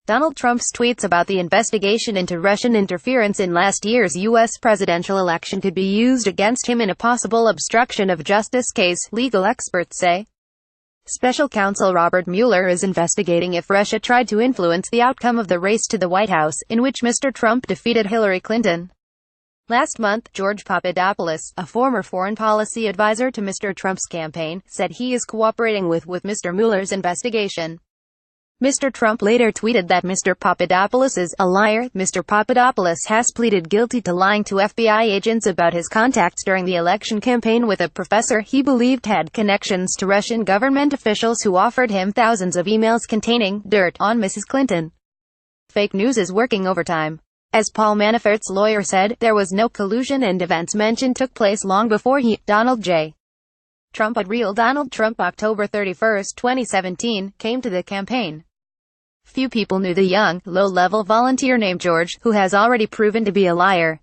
Donald Trump's tweets about the investigation into Russian interference in last year's U.S. presidential election could be used against him in a possible obstruction of justice case, legal experts say. Special counsel Robert Mueller is investigating if Russia tried to influence the outcome of the race to the White House, in which Mr. Trump defeated Hillary Clinton. Last month, George Papadopoulos, a former foreign policy advisor to Mr. Trump's campaign, said he is cooperating with Mr. Mueller's investigation. Mr. Trump later tweeted that Mr. Papadopoulos is a liar. Mr. Papadopoulos has pleaded guilty to lying to FBI agents about his contacts during the election campaign with a professor he believed had connections to Russian government officials who offered him thousands of emails containing dirt on Mrs. Clinton. Fake news is working overtime. As Paul Manafort's lawyer said, there was no collusion and events mentioned took place long before Donald J. Trump at Real Donald Trump October 31, 2017, came to the campaign. Few people knew the young, low-level volunteer named George, who has already proven to be a liar.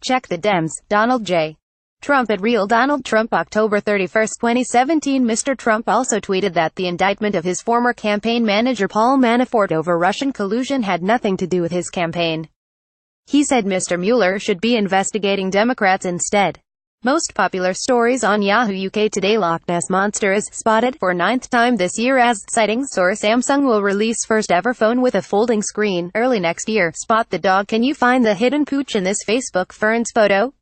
Check the Dems, Donald J. Trump at Real Donald Trump October 31, 2017. Mr. Trump also tweeted that the indictment of his former campaign manager Paul Manafort over Russian collusion had nothing to do with his campaign. He said Mr. Mueller should be investigating Democrats instead. Most popular stories on Yahoo UK today. Loch Ness Monster is spotted for 9th time this year as, citing source Samsung will release first ever phone with a folding screen early next year. Spot the dog. Can you find the hidden pooch in this Facebook Ferns photo?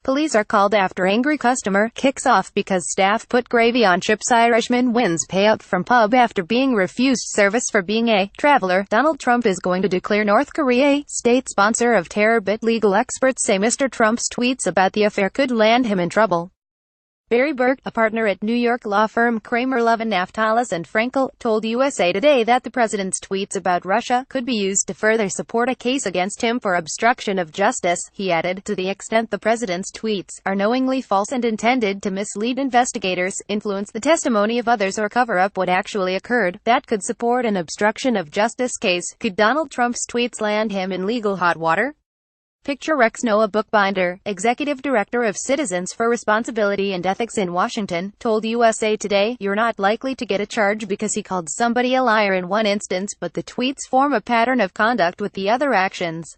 Police are called after angry customer kicks off because staff put gravy on chips. Irishman wins payout from pub after being refused service for being a traveler. Donald Trump is going to declare North Korea a state sponsor of terror, but legal experts say Mr. Trump's tweets about the affair could land him in trouble. Barry Burke, a partner at New York law firm Kramer Levin Naftalis and Frankel, told USA Today that the president's tweets about Russia could be used to further support a case against him for obstruction of justice. He added, to the extent the president's tweets are knowingly false and intended to mislead investigators, influence the testimony of others or cover up what actually occurred, that could support an obstruction of justice case. Could Donald Trump's tweets land him in legal hot water? Picture Rex Noah Bookbinder, executive director of Citizens for Responsibility and Ethics in Washington, told USA Today, "You're not likely to get a charge because he called somebody a liar in one instance, but the tweets form a pattern of conduct with the other actions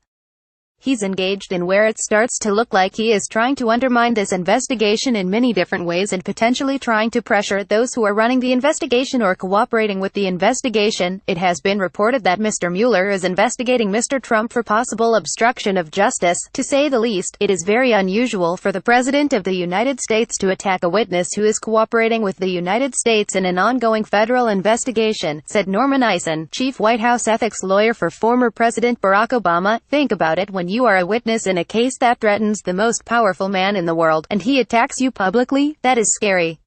he's engaged in where it starts to look like he is trying to undermine this investigation in many different ways and potentially trying to pressure those who are running the investigation or cooperating with the investigation." It has been reported that Mr. Mueller is investigating Mr. Trump for possible obstruction of justice. To say the least, it is very unusual for the President of the United States to attack a witness who is cooperating with the United States in an ongoing federal investigation, said Norman Eisen, chief White House ethics lawyer for former President Barack Obama. Think about it. When you are a witness in a case that threatens the most powerful man in the world, and he attacks you publicly, that is scary.